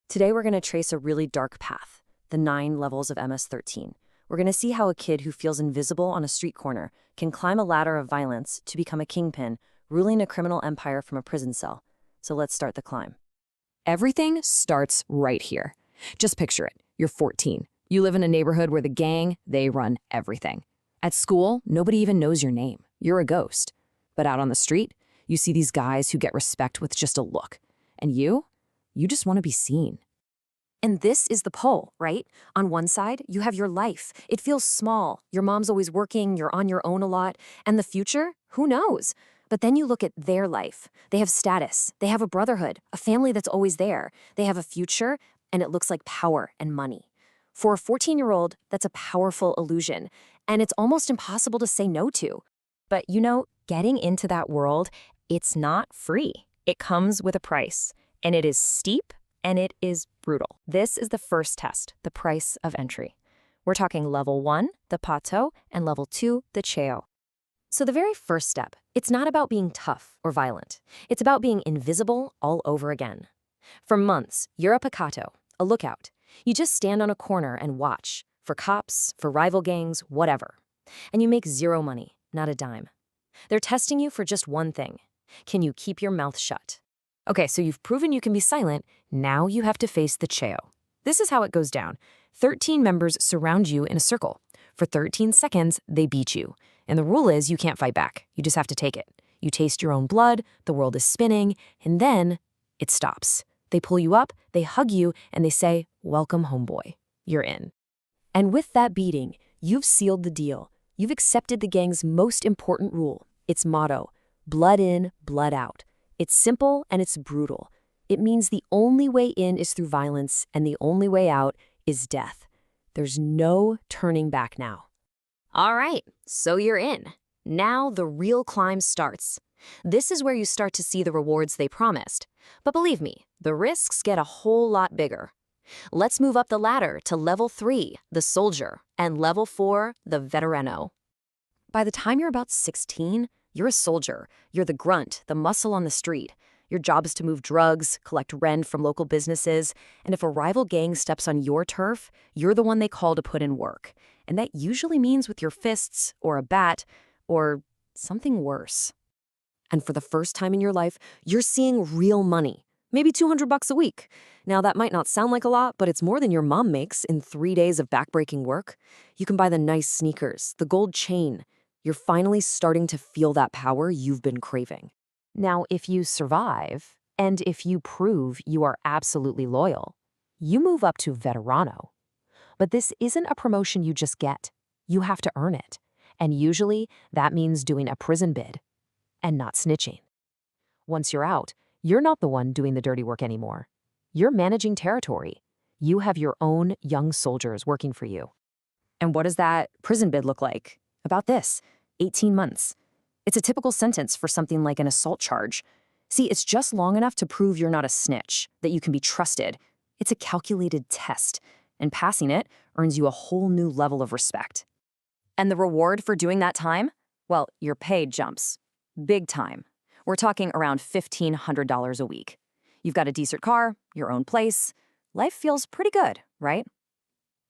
Today we're going to trace a really dark path, the 9 levels of MS-13. We're going to see how a kid who feels invisible on a street corner can climb a ladder of violence to become a kingpin, ruling a criminal empire from a prison cell. So let's start the climb. Everything starts right here. Just picture it. You're 14. You live in a neighborhood where the gang, they run everything. At school, nobody even knows your name. You're a ghost. But out on the street, you see these guys who get respect with just a look. And you just want to be seen. And this is the pole, right? On one side, you have your life. It feels small. Your mom's always working, you're on your own a lot. And the future? Who knows? But then you look at their life. They have status. They have a brotherhood, a family that's always there. They have a future, and it looks like power and money. For a 14-year-old, that's a powerful illusion, and it's almost impossible to say no to. But getting into that world, it's not free. It comes with a price, and it is steep, and it is brutal. This is the first test, the price of entry. We're talking level 1, the pato, and level 2, the cheo. So the very first step, it's not about being tough or violent. It's about being invisible all over again. For months, you're a pacato, a lookout. You just stand on a corner and watch, for cops, for rival gangs, whatever. And you make zero money, not a dime. They're testing you for just one thing. Can you keep your mouth shut? Okay, so you've proven you can be silent. Now you have to face the cheo. This is how it goes down. 13 members surround you in a circle. For 13 seconds, they beat you. And the rule is you can't fight back. You just have to take it. You taste your own blood, the world is spinning, and then it stops. They pull you up, they hug you, and they say, "Welcome home, boy. You're in." And with that beating, you've sealed the deal. You've accepted the gang's most important rule, its motto, blood in, blood out. It's simple and it's brutal. It means the only way in is through violence, and the only way out is death. There's no turning back now. All right, so you're in. Now the real climb starts. This is where you start to see the rewards they promised. But believe me, the risks get a whole lot bigger. Let's move up the ladder to level 3, the soldier, and level 4, the veterano. By the time you're about 16, you're a soldier. You're the grunt, the muscle on the street. Your job is to move drugs, collect rent from local businesses, and if a rival gang steps on your turf, you're the one they call to put in work. And that usually means with your fists, or a bat, or something worse. And for the first time in your life, you're seeing real money. Maybe $200 a week. Now, that might not sound like a lot, but it's more than your mom makes in 3 days of backbreaking work. You can buy the nice sneakers, the gold chain. You're finally starting to feel that power you've been craving. Now, if you survive, and if you prove you are absolutely loyal, you move up to veterano. But this isn't a promotion you just get. You have to earn it. And usually, that means doing a prison bid and not snitching. Once you're out, you're not the one doing the dirty work anymore. You're managing territory. You have your own young soldiers working for you. And what does that prison bid look like? About this, 18 months. It's a typical sentence for something like an assault charge. See, it's just long enough to prove you're not a snitch, that you can be trusted. It's a calculated test, and passing it earns you a whole new level of respect. And the reward for doing that time? Well, your pay jumps. Big time. We're talking around $1,500 a week. You've got a decent car, your own place. Life feels pretty good, right?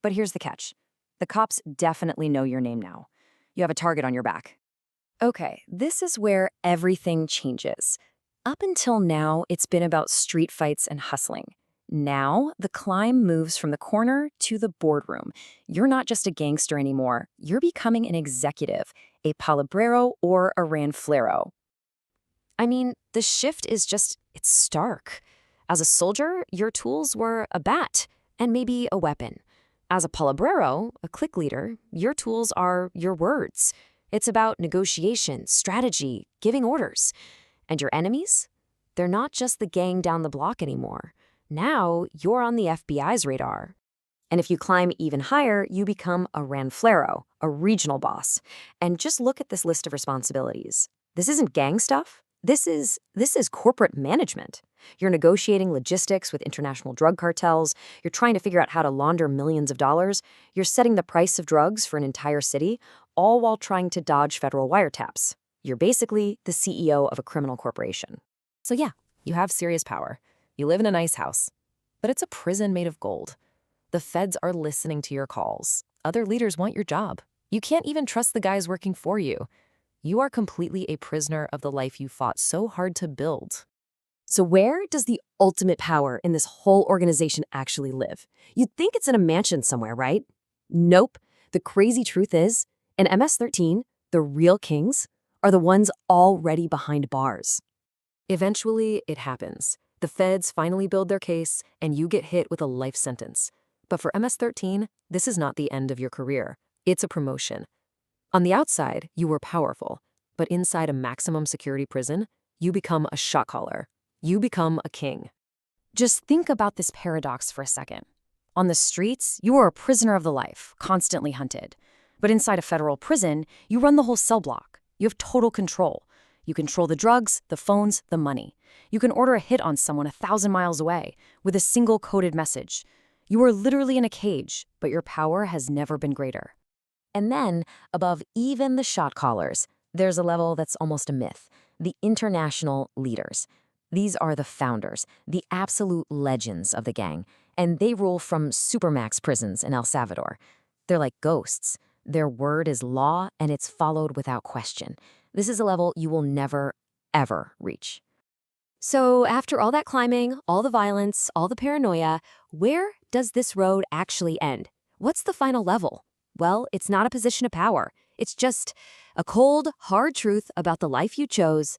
But here's the catch. The cops definitely know your name now. You have a target on your back. Okay, this is where everything changes. Up until now, it's been about street fights and hustling. Now, the climb moves from the corner to the boardroom. You're not just a gangster anymore. You're becoming an executive, a palabrero or a ranflero. I mean, the shift is it's stark. As a soldier, your tools were a bat and maybe a weapon. As a palabrero, a clique leader, your tools are your words. It's about negotiation, strategy, giving orders. And your enemies? They're not just the gang down the block anymore. Now you're on the FBI's radar. And if you climb even higher, you become a ranflero, a regional boss. And just look at this list of responsibilities. This isn't gang stuff. This is corporate management. You're negotiating logistics with international drug cartels. You're trying to figure out how to launder millions of dollars. You're setting the price of drugs for an entire city, all while trying to dodge federal wiretaps. You're basically the CEO of a criminal corporation. So yeah, you have serious power. You live in a nice house. But but it's a prison made of gold. The feds are listening to your calls. Other leaders want your job. You can't even trust the guys working for you. You are completely a prisoner of the life you fought so hard to build. So where does the ultimate power in this whole organization actually live? You'd think it's in a mansion somewhere, right? Nope. The crazy truth is, in MS-13, the real kings are the ones already behind bars. Eventually, it happens. The feds finally build their case, and you get hit with a life sentence. But for MS-13, this is not the end of your career. It's a promotion. On the outside, you were powerful, but inside a maximum security prison, you become a shot caller. You become a king. Just think about this paradox for a second. On the streets, you are a prisoner of the life, constantly hunted. But inside a federal prison, you run the whole cell block. You have total control. You control the drugs, the phones, the money. You can order a hit on someone 1,000 miles away with a single coded message. You are literally in a cage, but your power has never been greater. And then, above even the shot callers, there's a level that's almost a myth: the international leaders. These are the founders, the absolute legends of the gang, and they rule from supermax prisons in El Salvador. They're like ghosts. Their word is law, and it's followed without question. This is a level you will never, ever reach. So after all that climbing, all the violence, all the paranoia, where does this road actually end? What's the final level? Well, it's not a position of power. It's just a cold, hard truth about the life you chose.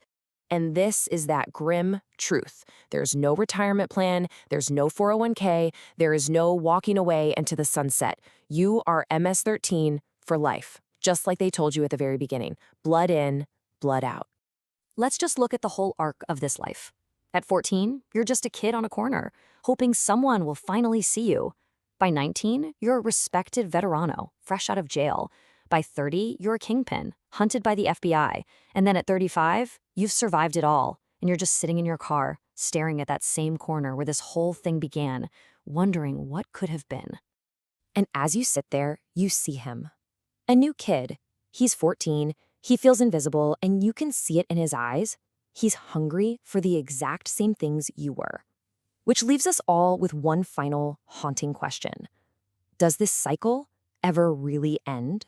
And this is that grim truth. There's no retirement plan. There's no 401k. There is no walking away into the sunset. You are MS-13 for life, just like they told you at the very beginning. Blood in, blood out. Let's just look at the whole arc of this life. At 14, you're just a kid on a corner, hoping someone will finally see you. By 19, you're a respected veterano, fresh out of jail. By 30, you're a kingpin, hunted by the FBI. And then at 35, you've survived it all, and you're just sitting in your car, staring at that same corner where this whole thing began, wondering what could have been. And as you sit there, you see him. A new kid. He's 14. He feels invisible, and you can see it in his eyes. He's hungry for the exact same things you were. Which leaves us all with one final haunting question. Does this cycle ever really end?